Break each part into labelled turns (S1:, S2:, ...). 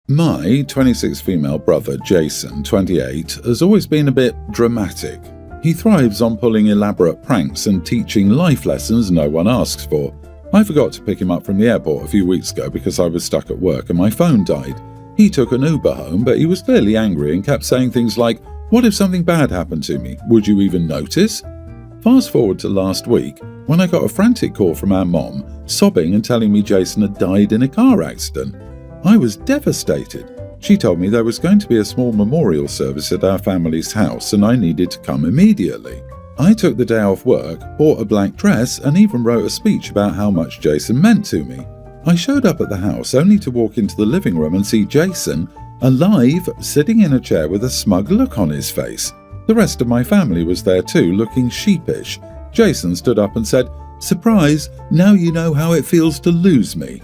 S1: My 26 female brother Jason, 28, has always been a bit dramatic. He thrives on pulling elaborate pranks and teaching life lessons no one asks for. I forgot to pick him up from the airport a few weeks ago because I was stuck at work and my phone died. He took an Uber home, but he was clearly angry and kept saying things like, "What if something bad happened to me? Would you even notice?" Fast forward to last week, when I got a frantic call from our mom, sobbing and telling me Jason had died in a car accident. I was devastated. She told me there was going to be a small memorial service at our family's house and I needed to come immediately. I took the day off work, bought a black dress, and even wrote a speech about how much Jason meant to me. I showed up at the house only to walk into the living room and see Jason, alive, sitting in a chair with a smug look on his face. The rest of my family was there too, looking sheepish. Jason stood up and said, "Surprise, now you know how it feels to lose me."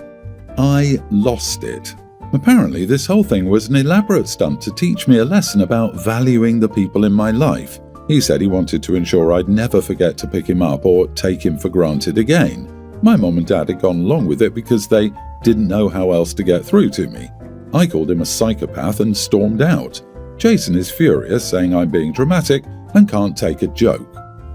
S1: I lost it. Apparently, this whole thing was an elaborate stunt to teach me a lesson about valuing the people in my life. He said he wanted to ensure I'd never forget to pick him up or take him for granted again. My mom and dad had gone along with it because they didn't know how else to get through to me. I called him a psychopath and stormed out. Jason is furious, saying I'm being dramatic and can't take a joke.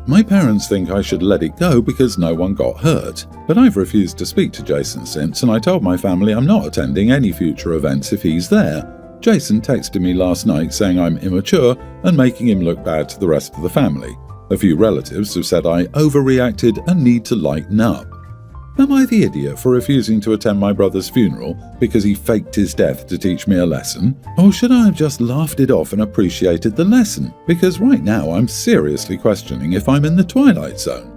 S1: My parents think I should let it go because no one got hurt, but I've refused to speak to Jason since, and I told my family I'm not attending any future events if he's there. Jason texted me last night saying I'm immature and making him look bad to the rest of the family. A few relatives have said I overreacted and need to lighten up. Am I the idiot for refusing to attend my brother's funeral because he faked his death to teach me a lesson? Or should I have just laughed it off and appreciated the lesson? Because right now I'm seriously questioning if I'm in the Twilight Zone.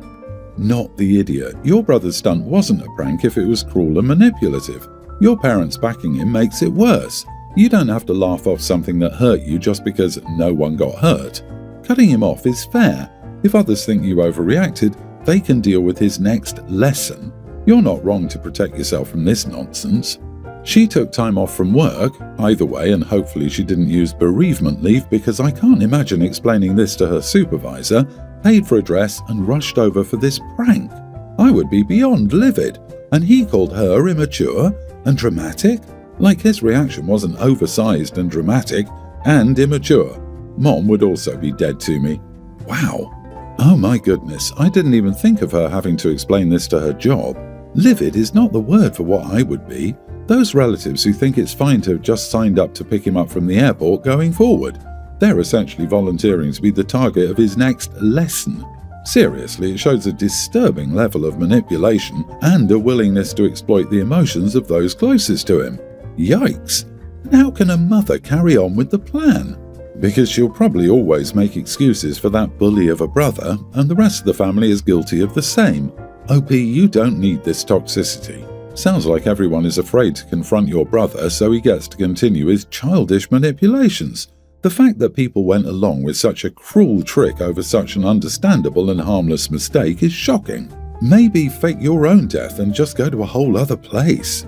S1: Not the idiot. Your brother's stunt wasn't a prank if it was cruel and manipulative. Your parents backing him makes it worse. You don't have to laugh off something that hurt you just because no one got hurt. Cutting him off is fair. If others think you overreacted, they can deal with his next lesson. You're not wrong to protect yourself from this nonsense. She took time off from work, either way, and hopefully she didn't use bereavement leave because I can't imagine explaining this to her supervisor, paid for a dress and rushed over for this prank. I would be beyond livid, and he called her immature and dramatic? Like his reaction wasn't oversized and dramatic and immature. Mom would also be dead to me. Wow. Oh my goodness, I didn't even think of her having to explain this to her job. Livid is not the word for what I would be. Those relatives who think it's fine to have just signed up to pick him up from the airport going forward. They're essentially volunteering to be the target of his next lesson. Seriously, it shows a disturbing level of manipulation and a willingness to exploit the emotions of those closest to him. Yikes! And how can a mother carry on with the plan? Because she'll probably always make excuses for that bully of a brother, and the rest of the family is guilty of the same. OP, you don't need this toxicity. Sounds like everyone is afraid to confront your brother, so he gets to continue his childish manipulations. The fact that people went along with such a cruel trick over such an understandable and harmless mistake is shocking. Maybe fake your own death and just go to a whole other place.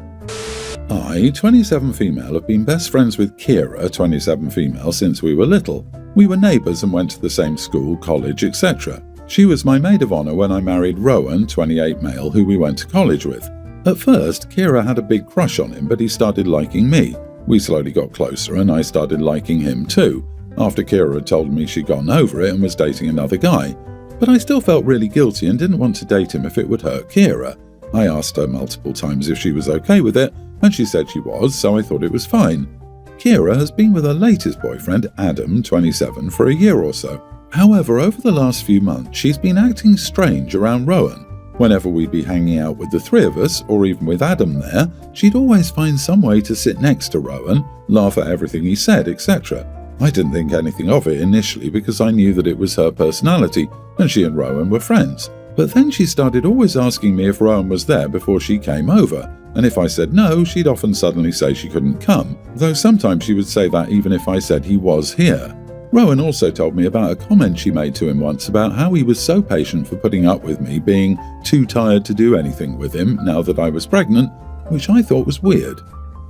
S1: I, 27 female, have been best friends with Kira, 27 female, since we were little. We were neighbours and went to the same school, college, etc. She was my maid of honour when I married Rowan, 28 male, who we went to college with. At first, Kira had a big crush on him, but he started liking me. We slowly got closer and I started liking him too, after Kira had told me she'd gotten over it and was dating another guy. But I still felt really guilty and didn't want to date him if it would hurt Kira. I asked her multiple times if she was okay with it, and she said she was, so I thought it was fine. Kira has been with her latest boyfriend, Adam, 27, for a year or so. However, over the last few months, she's been acting strange around Rowan. Whenever we'd be hanging out with the three of us, or even with Adam there, she'd always find some way to sit next to Rowan, laugh at everything he said, etc. I didn't think anything of it initially because I knew that it was her personality, and she and Rowan were friends. But then she started always asking me if Rowan was there before she came over, and if I said no, she'd often suddenly say she couldn't come, though sometimes she would say that even if I said he was here. Rowan also told me about a comment she made to him once about how he was so patient for putting up with me being too tired to do anything with him now that I was pregnant, which I thought was weird.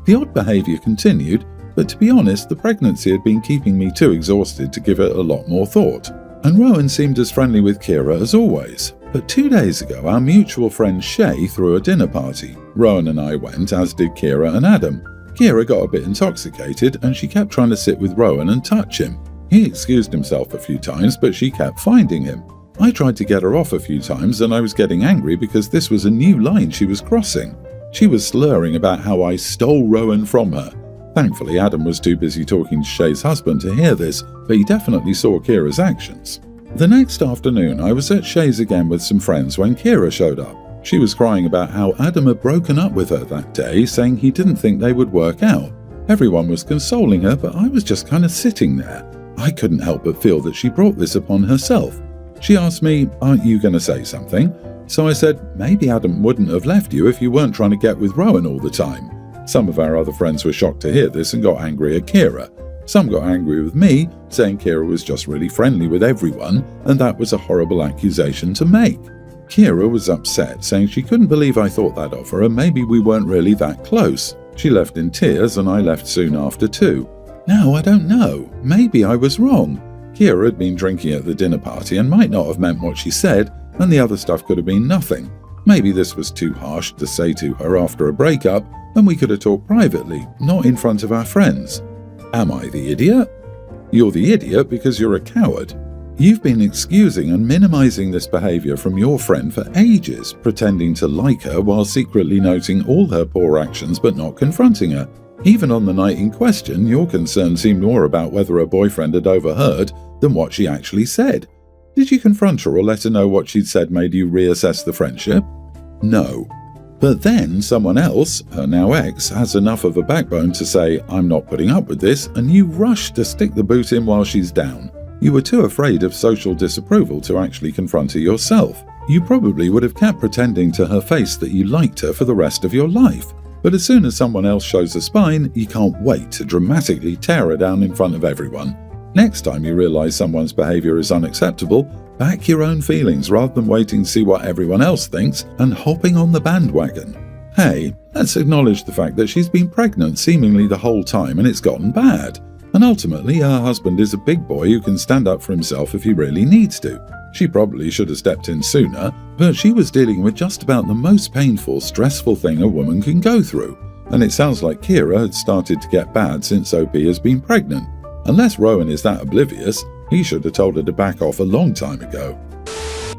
S1: The odd behaviour continued, but to be honest, the pregnancy had been keeping me too exhausted to give it a lot more thought. And Rowan seemed as friendly with Kira as always. But 2 days ago, our mutual friend Shay threw a dinner party. Rowan and I went, as did Kira and Adam. Kira got a bit intoxicated and she kept trying to sit with Rowan and touch him. He excused himself a few times, but she kept finding him. I tried to get her off a few times and I was getting angry because this was a new line she was crossing. She was slurring about how I stole Rowan from her. Thankfully, Adam was too busy talking to Shay's husband to hear this, but he definitely saw Kira's actions. The next afternoon, I was at Shay's again with some friends when Kira showed up. She was crying about how Adam had broken up with her that day, saying he didn't think they would work out. Everyone was consoling her, but I was just kind of sitting there. I couldn't help but feel that she brought this upon herself. She asked me, "Aren't you going to say something?" So I said, "Maybe Adam wouldn't have left you if you weren't trying to get with Rowan all the time." Some of our other friends were shocked to hear this and got angry at Kira. Some got angry with me, saying Kira was just really friendly with everyone, and that was a horrible accusation to make. Kira was upset, saying she couldn't believe I thought that of her and maybe we weren't really that close. She left in tears and I left soon after too. Now I don't know, maybe I was wrong. Kira had been drinking at the dinner party and might not have meant what she said, and the other stuff could have been nothing. Maybe this was too harsh to say to her after a breakup, and we could have talked privately, not in front of our friends. Am I the idiot? You're the idiot because you're a coward. You've been excusing and minimizing this behavior from your friend for ages, pretending to like her while secretly noting all her poor actions but not confronting her. Even on the night in question, your concern seemed more about whether her boyfriend had overheard than what she actually said. Did you confront her or let her know what she'd said made you reassess the friendship? No. But then someone else, her now ex, has enough of a backbone to say, "I'm not putting up with this," and you rush to stick the boot in while she's down. You were too afraid of social disapproval to actually confront her yourself. You probably would have kept pretending to her face that you liked her for the rest of your life. But as soon as someone else shows a spine, you can't wait to dramatically tear her down in front of everyone. Next time you realize someone's behavior is unacceptable, back your own feelings rather than waiting to see what everyone else thinks and hopping on the bandwagon. Hey, let's acknowledge the fact that she's been pregnant seemingly the whole time and it's gotten bad. And ultimately, her husband is a big boy who can stand up for himself if he really needs to. She probably should have stepped in sooner, but she was dealing with just about the most painful, stressful thing a woman can go through. And it sounds like Kira had started to get bad since OP has been pregnant. Unless Rowan is that oblivious, he should have told her to back off a long time ago.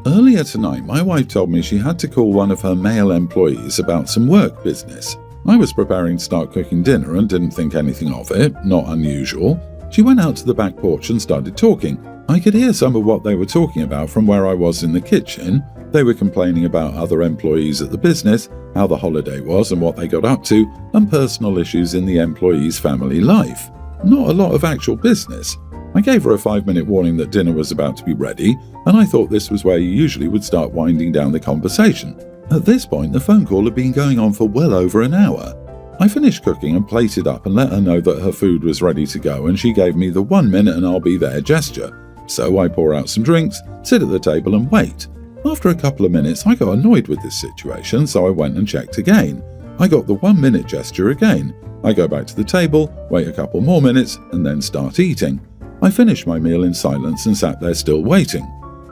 S1: Earlier tonight, my wife told me she had to call one of her male employees about some work business. I was preparing to start cooking dinner and didn't think anything of it, not unusual. She went out to the back porch and started talking. I could hear some of what they were talking about from where I was in the kitchen. They were complaining about other employees at the business, how the holiday was and what they got up to, and personal issues in the employee's family life. Not a lot of actual business. I gave her a 5-minute warning that dinner was about to be ready, and I thought this was where you usually would start winding down the conversation. At this point, the phone call had been going on for well over an hour. I finished cooking and plated up and let her know that her food was ready to go, and she gave me the 1 minute and I'll be there gesture. So I pour out some drinks, sit at the table and wait. After a couple of minutes, I got annoyed with this situation, so I went and checked again. I got the 1 minute gesture again. I go back to the table, wait a couple more minutes, and then start eating. I finished my meal in silence and sat there still waiting.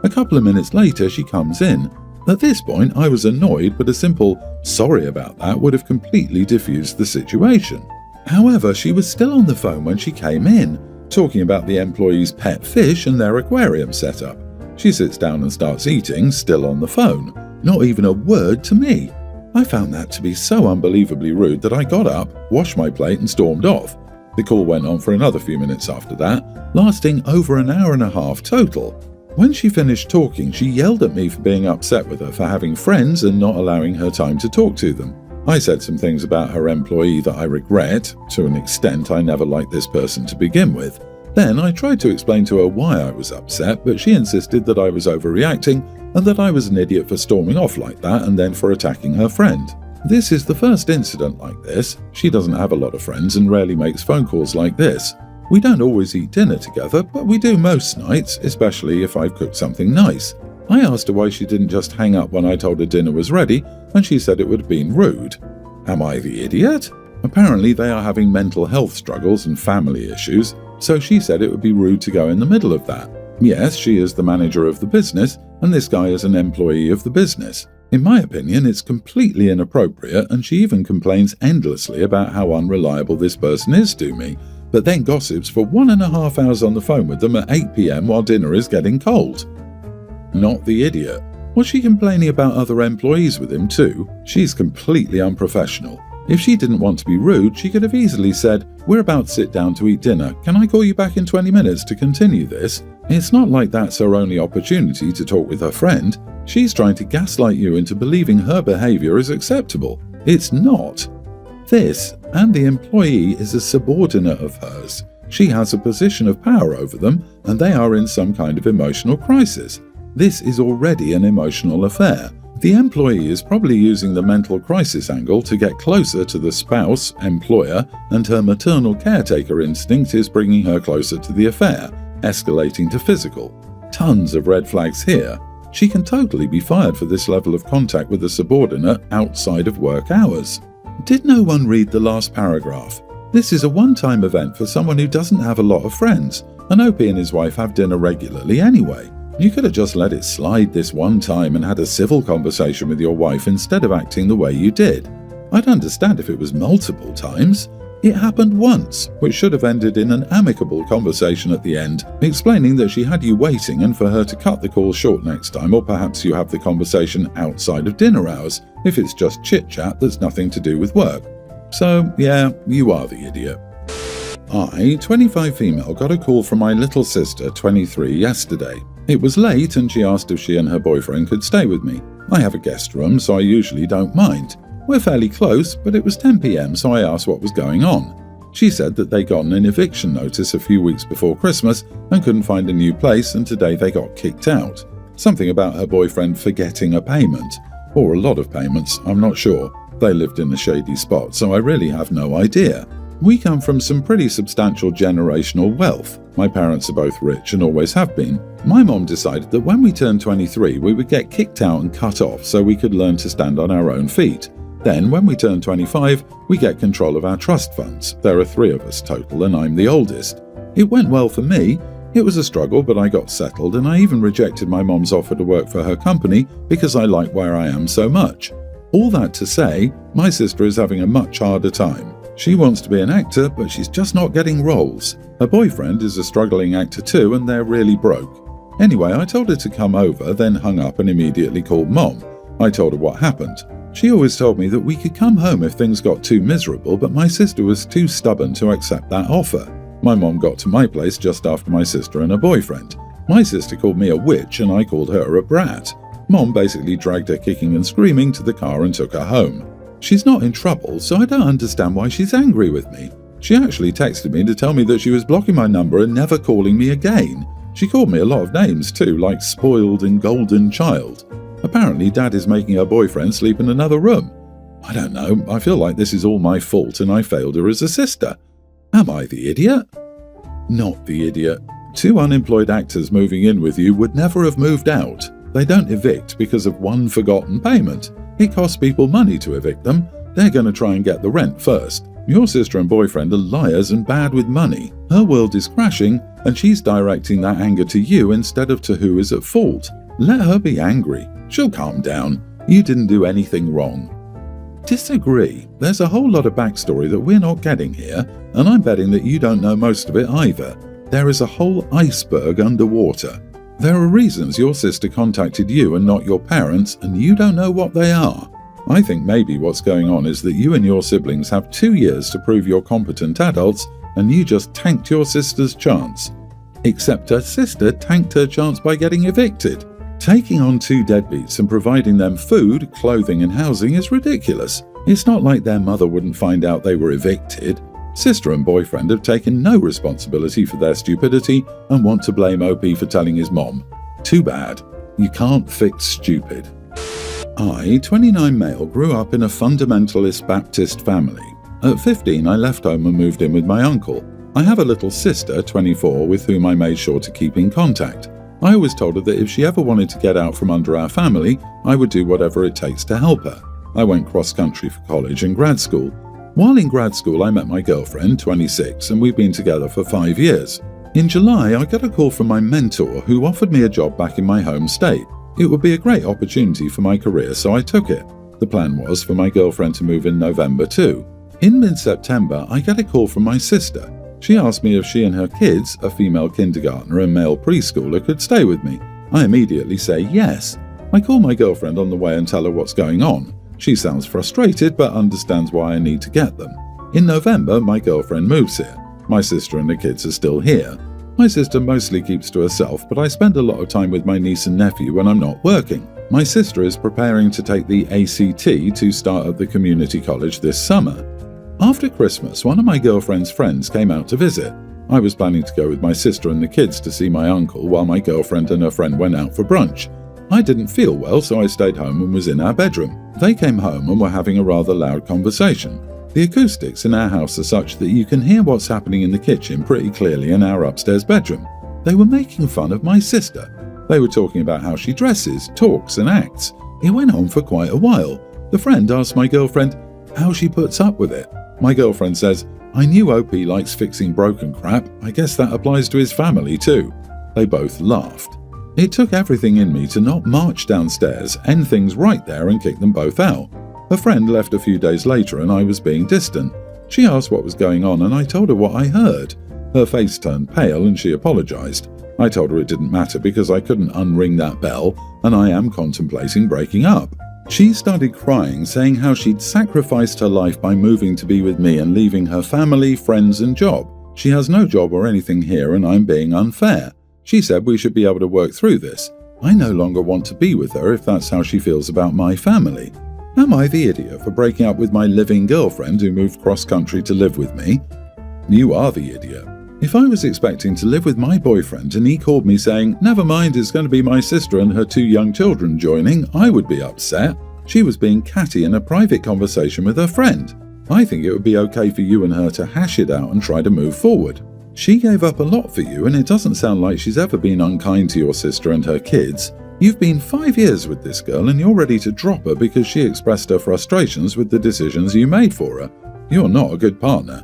S1: A couple of minutes later, she comes in. At this point, I was annoyed, but a simple "sorry about that" would have completely diffused the situation. However, she was still on the phone when she came in, talking about the employee's pet fish and their aquarium setup. She sits down and starts eating, still on the phone. Not even a word to me. I found that to be so unbelievably rude that I got up, washed my plate and stormed off. The call went on for another few minutes after that, lasting over an hour and a half total. When she finished talking, she yelled at me for being upset with her for having friends and not allowing her time to talk to them. I said some things about her employee that I regret. To an extent, I never liked this person to begin with. Then I tried to explain to her why I was upset, but she insisted that I was overreacting and that I was an idiot for storming off like that and then for attacking her friend. This is the first incident like this. She doesn't have a lot of friends and rarely makes phone calls like this. We don't always eat dinner together, but we do most nights, especially if I've cooked something nice. I asked her why she didn't just hang up when I told her dinner was ready, and she said it would have been rude. Am I the idiot? Apparently they are having mental health struggles and family issues, so she said it would be rude to go in the middle of that. Yes, she is the manager of the business, and this guy is an employee of the business. In my opinion, it's completely inappropriate, and she even complains endlessly about how unreliable this person is to me, but then gossips for 1.5 hours on the phone with them at 8 p.m. while dinner is getting cold. Not the idiot. Was she complaining about other employees with him too? She's completely unprofessional. If she didn't want to be rude, she could have easily said, "We're about to sit down to eat dinner. Can I call you back in 20 minutes to continue this?" It's not like that's her only opportunity to talk with her friend. She's trying to gaslight you into believing her behavior is acceptable. It's not. This, and the employee is a subordinate of hers. She has a position of power over them, and they are in some kind of emotional crisis. This is already an emotional affair. The employee is probably using the mental crisis angle to get closer to the spouse, employer, and her maternal caretaker instinct is bringing her closer to the affair, escalating to physical. Tons of red flags here. She can totally be fired for this level of contact with a subordinate outside of work hours. Did no one read the last paragraph? This is a one-time event for someone who doesn't have a lot of friends, and Opie and his wife have dinner regularly anyway. You could have just let it slide this one time and had a civil conversation with your wife instead of acting the way you did. I'd understand if it was multiple times. It happened once, which should have ended in an amicable conversation at the end, explaining that she had you waiting and for her to cut the call short next time, or perhaps you have the conversation outside of dinner hours, if it's just chit-chat that's nothing to do with work. So, yeah, you are the idiot. I, 25 female, got a call from my little sister, 23, yesterday. It was late and she asked if she and her boyfriend could stay with me. I have a guest room, so I usually don't mind. We're fairly close, but it was 10 p.m, so I asked what was going on. She said that they got an eviction notice a few weeks before Christmas and couldn't find a new place, and today they got kicked out. Something about her boyfriend forgetting a payment. Or a lot of payments, I'm not sure. They lived in a shady spot, so I really have no idea. We come from some pretty substantial generational wealth. My parents are both rich and always have been. My mom decided that when we turned 23, we would get kicked out and cut off so we could learn to stand on our own feet. Then, when we turn 25, we get control of our trust funds. There are 3 of us total, and I'm the oldest. It went well for me. It was a struggle, but I got settled, and I even rejected my mom's offer to work for her company because I like where I am so much. All that to say, my sister is having a much harder time. She wants to be an actor, but she's just not getting roles. Her boyfriend is a struggling actor too, and they're really broke. Anyway, I told her to come over, then hung up and immediately called Mom. I told her what happened. She always told me that we could come home if things got too miserable, but my sister was too stubborn to accept that offer. My mom got to my place just after my sister and her boyfriend. My sister called me a witch and I called her a brat. Mom basically dragged her kicking and screaming to the car and took her home. She's not in trouble, so I don't understand why she's angry with me. She actually texted me to tell me that she was blocking my number and never calling me again. She called me a lot of names too, like spoiled and golden child. Apparently Dad is making her boyfriend sleep in another room. I don't know, I feel like this is all my fault and I failed her as a sister. Am I the idiot? Not the idiot. 2 unemployed actors moving in with you would never have moved out. They don't evict because of one forgotten payment. It costs people money to evict them. They're going to try and get the rent first. Your sister and boyfriend are liars and bad with money. Her world is crashing, and she's directing that anger to you instead of to who is at fault. Let her be angry. She'll calm down. You didn't do anything wrong. Disagree. There's a whole lot of backstory that we're not getting here, and I'm betting that you don't know most of it either. There is a whole iceberg underwater. There are reasons your sister contacted you and not your parents, and you don't know what they are. I think maybe what's going on is that you and your siblings have 2 years to prove you're competent adults, and you just tanked your sister's chance. Except her sister tanked her chance by getting evicted. Taking on 2 deadbeats and providing them food, clothing and housing is ridiculous. It's not like their mother wouldn't find out they were evicted. Sister and boyfriend have taken no responsibility for their stupidity and want to blame OP for telling his mom. Too bad. You can't fix stupid. I, 29 male, grew up in a fundamentalist Baptist family. At 15, I left home and moved in with my uncle. I have a little sister, 24, with whom I made sure to keep in contact. I always told her that if she ever wanted to get out from under our family, I would do whatever it takes to help her. I went cross-country for college and grad school. While in grad school, I met my girlfriend, 26, and we've been together for 5 years. In July, I got a call from my mentor who offered me a job back in my home state. It would be a great opportunity for my career, so I took it. The plan was for my girlfriend to move in November too. In mid-September, I get a call from my sister. She asked me if she and her kids, a female kindergartner and male preschooler, could stay with me. I immediately say yes. I call my girlfriend on the way and tell her what's going on. She sounds frustrated but understands why I need to get them. In November, my girlfriend moves here. My sister and the kids are still here. My sister mostly keeps to herself, but I spend a lot of time with my niece and nephew when I'm not working. My sister is preparing to take the ACT to start at the community college this summer. After Christmas, one of my girlfriend's friends came out to visit. I was planning to go with my sister and the kids to see my uncle while my girlfriend and her friend went out for brunch. I didn't feel well, so I stayed home and was in our bedroom. They came home and were having a rather loud conversation. The acoustics in our house are such that you can hear what's happening in the kitchen pretty clearly in our upstairs bedroom. They were making fun of my sister. They were talking about how she dresses, talks and acts. It went on for quite a while. The friend asked my girlfriend how she puts up with it. My girlfriend says, "I knew OP likes fixing broken crap. I guess that applies to his family too." They both laughed. It took everything in me to not march downstairs, end things right there and kick them both out. A friend left a few days later and I was being distant. She asked what was going on and I told her what I heard. Her face turned pale and she apologized. I told her it didn't matter because I couldn't unring that bell and I am contemplating breaking up. She started crying, saying how she'd sacrificed her life by moving to be with me and leaving her family, friends and job. She has no job or anything here and I'm being unfair. She said we should be able to work through this. I no longer want to be with her if that's how she feels about my family. Am I the idiot for breaking up with my living girlfriend who moved cross-country to live with me? You are the idiot. If I was expecting to live with my boyfriend and he called me saying, "Never mind, it's going to be my sister and her 2 young children joining," I would be upset. She was being catty in a private conversation with her friend. I think it would be okay for you and her to hash it out and try to move forward. She gave up a lot for you and it doesn't sound like she's ever been unkind to your sister and her kids. You've been 5 years with this girl and you're ready to drop her because she expressed her frustrations with the decisions you made for her. You're not a good partner.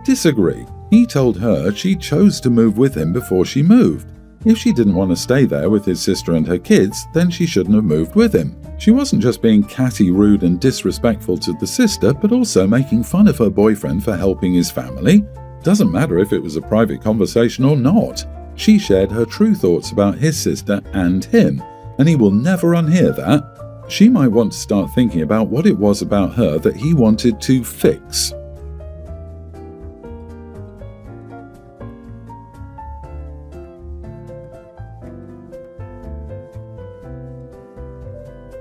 S1: Disagree. He told her she chose to move with him before she moved. If she didn't want to stay there with his sister and her kids, then she shouldn't have moved with him. She wasn't just being catty, rude and disrespectful to the sister, but also making fun of her boyfriend for helping his family. Doesn't matter if it was a private conversation or not. She shared her true thoughts about his sister and him, and he will never unhear that. She might want to start thinking about what it was about her that he wanted to fix.